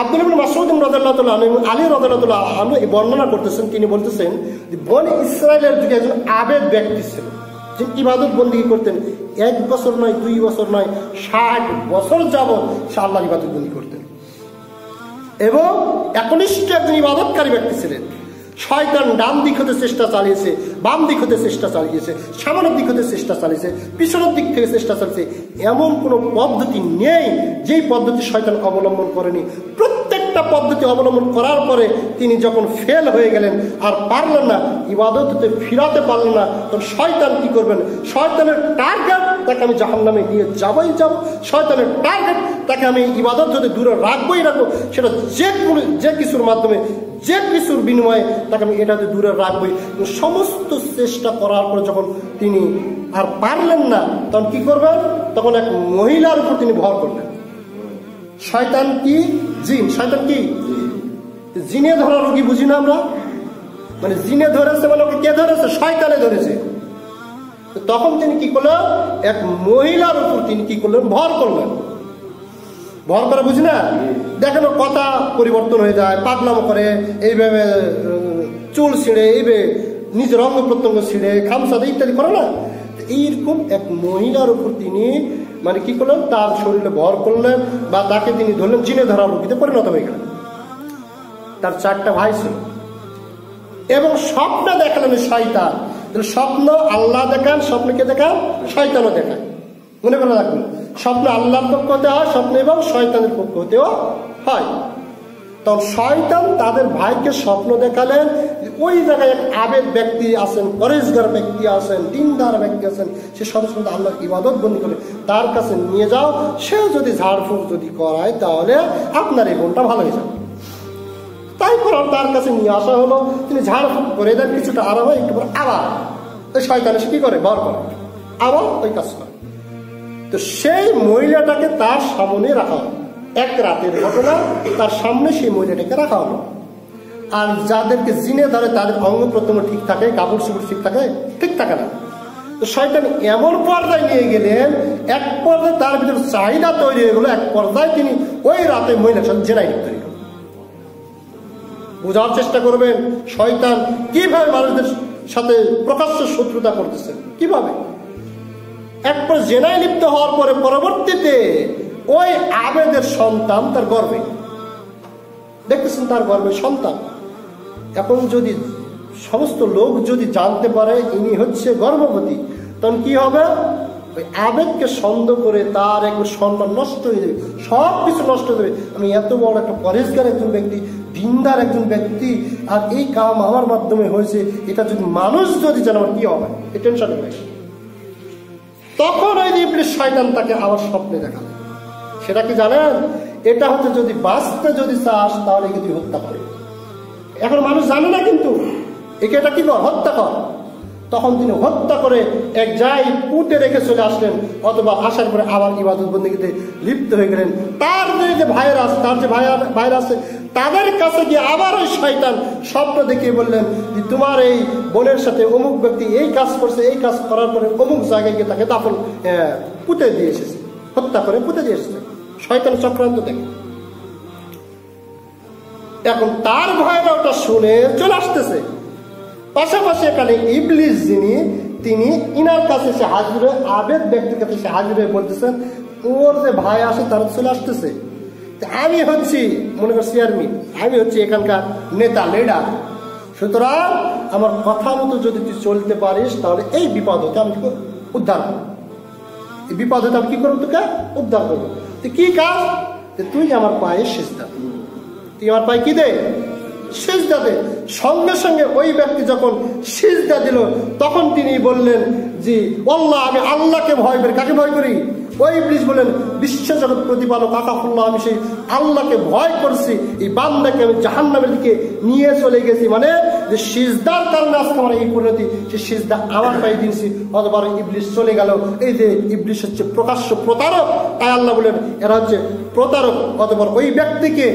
আব্দুল্লাহ ইবনে মাসউদ রাদিয়াল্লাহু তাআলা আনহু আলী রাদিয়াল্লাহু আনহু এই বর্ণনা করতেছেন, তিনি বলতেছেন যে বনি ইসরায়েলের যুগে একজন আবেদ ব্যক্তি ছিল, যিনি ইবাদত বন্দেগী করতেন। 1 বছর নয়, 2 বছর নয়, 60 বছর যাবত সে আল্লাহর ইবাদত বন্দেগী করতেন এবং একনিষ্ঠ একজন ইবাদতকারী ব্যক্তি ছিলেন। শয়তান ডান দিক হতে চেষ্টা চালিয়েছে, বাম দিক হতে চেষ্টা চালিয়েছে, সামনের দিক হতে চেষ্টা চালিয়েছে, পিছনের দিক থেকে চেষ্টা চালিয়েছে। এমন কোনো পদ্ধতি নেই যেই পদ্ধতি শয়তান অবলম্বন করেনি। প্রত্যেকটা পদ্ধতি অবলম্বন করার পরে তিনি যখন ফেল হয়ে গেলেন, আর পারলেন না, ইবাদত হতে ফিরাতে পারলেন না, তখন শয়তান কি করবেন? শয়তানের টার্গেট তাকে আমি জাহান্নামে নিয়ে যাবই যাব। শয়তানের টার্গেট তাকে আমি ইবাদত হতে দূরে রাখবোই রাখবো। সেটা যে কিছুর মাধ্যমে, যে কিছুর বিনিময়ে তাকে আমি এটাতে দূরে রাখবই। সমস্ত চেষ্টা করার পরে যখন তিনি আর পারলেন না, তখন কি করবেন? তখন এক মহিলার উপর তিনি ভর করলেন। শয়তান কি? জিন। শয়তান কি? জিনে ধরা রোগী বুঝি না আমরা? মানে জিনে ধরেছে মানে ওকে কে ধরেছে? শয়তানে ধরেছে। তখন তিনি কি করলেন? এক মহিলার উপর তিনি কি করলেন? ভর করলেন। ভর করে বুঝি না? দেখেন কথা পরিবর্তন হয়ে যায়, পাগলামো করে, এইভাবে চুল ছিঁড়ে, এইভাবে নিজের অঙ্গ প্রত্যঙ্গ ছিঁড়ে, খামসাদে ইত্যাদি করে না। এইরকম এক মহিলার উপর তিনি মানে কি করলেন? তার শরীরে ভর করলেন বা তাকে তিনি ধরলেন, জিনে ধরা রোগীতে পরিণত হয়ে গেলেন। তার 4টা ভাই ছিল এবং স্বপ্ন দেখালেন শয়তান। স্বপ্ন আল্লাহ দেখান, স্বপ্নকে দেখান, শয়তানও দেখান। মনে করে রাখবেন, স্বপ্ন আল্লাহর পক্ষ হতে হয়, স্বপ্ন এবং শয়তানের পক্ষ হতেও হয়। তখন শয়তান তাদের ভাইকে স্বপ্ন দেখালেন, ওই জায়গায় এক আবেদ ব্যক্তি আছেন, পরেশগার ব্যক্তি আছেন, দিনদার ব্যক্তি আছেন, সে সবসময় আল্লাহর ইবাদত বন্দি করে, তার কাছে নিয়ে যাও। সে যদি ঝাড়ফুঁক যদি করায় তাহলে আপনার এই বোনটা ভালো হয়ে যাবে। তাই করার তার কাছে নিয়ে আসা হলো। তিনি ঝাড়ফুঁক করে দেন, কিছুটা আরাম হয়, একটু পরে আবার ওই শয়তান এসে কি করে? ভর করে, আবার ওই কাজ করে। তো সেই মহিলাটাকে তার সামনে রাখা হলো। এক রাতের ঘটনা, তার সামনে সেই মহিলাটাকে রাখা হলো। আর যাদেরকে জিনে ধরে তাদের অঙ্গ প্রত্যঙ্গ ঠিক থাকে, কাপড় চোপড় ঠিক থাকে? ঠিক থাকে না। তো শয়তান এমন পর্যায়ে নিয়ে গেলেন, এক পর্যায়ে তার ভিতরে চাহিদা তৈরি হয়ে গেল, এক পর্যায়ে তিনি ওই রাতে মহিলার সাথে জেনাই লিপ্ত হয়ে গেল। বোঝার চেষ্টা করবেন শয়তান কিভাবে মানুষদের সাথে প্রকাশ্য শত্রুতা করতেছেন, কিভাবে। একবার জেনায় লিপ্ত হওয়ার পরে পরবর্তীতে ওই আবেদের সন্তান তার গর্ভে, দেখতেছেন তার গর্ভে সন্তান। এখন যদি সমস্ত লোক যদি জানতে পারে ইনি হচ্ছে গর্ভবতী, তখন কি হবে? ওই আবেগকে সন্দেহ করে তার একবার সন্তান নষ্ট হয়ে যাবে, সব কিছু নষ্ট হয়ে যাবে। আমি এত বড় একটা পরেশগার একজন ব্যক্তি, দিনদার একজন ব্যক্তি, আর এই কাম আমার মাধ্যমে হয়েছে, এটা যদি মানুষ যদি জানে আমার কি হবে? এই টেনশন হয়ে গেছে। তখন ওই ইবলিস শয়তান তাকে আবার স্বপ্নে দেখাবে। সেটা কি জানেন? এটা হচ্ছে যদি বাঁচতে যদি চাস তাহলে কিন্তু হত্যা করে। এখন মানুষ জানে না, কিন্তু একে এটা কি কর? হত্যা কর। তখন তিনি হত্যা করে এক জায়গায় পুঁতে রেখে চলে আসলেন, অথবা আসার পরে আবার ইবাদত বন্দেগীতে লিপ্ত হয়ে গেলেন। তার যে ভাইয়েরা আছে, তার যে ভাইয়েরা আছে, তাদের কাছে গিয়ে আবার ওই শয়তান স্বপ্ন দেখিয়ে বললেন যে তোমার এই বোনের সাথে অমুক ব্যক্তি এই কাজ করছে, এই কাজ করার পরে অমুক জায়গায় গিয়ে তাকে দাফন পুঁতে দিয়ে এসেছে, হত্যা করে পুঁতে দিয়ে এসেছে। শয়তান চক্রান্ত দেখে। এখন তার ভাইয়েরা ওটা শুনে চলে আসতেছে। পাশাপাশি এখানে ইবলিস যিনি, তিনি ইনার কাছে সে হাজির হয়ে, আবেদ ব্যক্তির কাছে সে হাজির হয়ে বলতেছেন ওর যে ভাই আসে তারা চলে আসতেছে, আমি হচ্ছি মনে কর চেয়ারম্যান, আমি হচ্ছি এখানকার নেতা, লিডার। সুতরাং আমার কথা মতো যদি তুই চলতে পারিস তাহলে এই বিপদ হতে আমি উদ্ধার করবো, এই বিপদ হতে আমি কি করবো? তোকে উদ্ধার করবো। তুই কি কাজ? তুই আমার পায়ে সিজদা, তুই আমার পায়ে কি দে? সিজদা দে। সঙ্গে সঙ্গে ওই ব্যক্তি যখন সিজদা দিল, তখন তিনি বললেন যে আল্লাহ, আমি আল্লাহকে ভয় করি। কাকে ভয় করি? ওই ইবলিস বলেন বিশ্বজগৎ প্রতিপালক আকাফুল্লাহ, আমি সেই আল্লাহকে ভয় করছি, এই বান্দাকে আমি জাহান্নামের দিকে নিয়ে চলে গেছি। মানে যে সিজদার কারণে আজকে আমার এই পরিণতি, সে সিজদা আমার পায়ে দিয়েছি। অতবার ইবলিস চলে গেল। এই যে ইবলিস হচ্ছে প্রকাশ্য প্রতারক, তাই আল্লাহ বলেন এরা হচ্ছে প্রতারক। অতবার ওই ব্যক্তিকে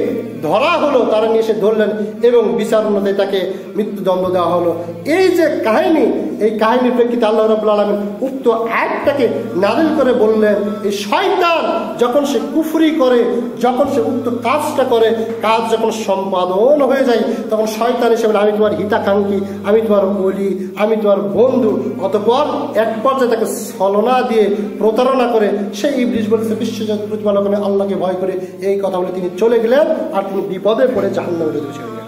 ধরা হলো, তারা নিয়ে এসে ধরলেন এবং বিচার অনুযায়ী তাকে মৃত্যুদণ্ড দেওয়া হলো। এই যে কাহিনী, এই কাহিনীর প্রেক্ষিতে আল্লাহ রাব্বুল আলামিন উক্ত আয়াতটাকে নাযিল করে বললেন, এই শয়তান যখন সে কুফরি করে, যখন সে উক্ত কাজটা করে, কাজ যখন সম্পাদন হয়ে যায়, তখন শয়তান হিসেবে আমি তোমার হিতাকাঙ্ক্ষী, আমি তোমার ওলি, আমি তোমার বন্ধু, অতঃপর এক পর্যায়ে তাকে ছলনা দিয়ে প্রতারণা করে সেই ইবলিস বলেছে বিশ্বজগৎ প্রতিপালক আল্লাহকে ভয় করে, এই কথা বলে তিনি চলে গেলেন আর তিনি বিপদে পড়ে জাহান্নামে চলে গেলেন।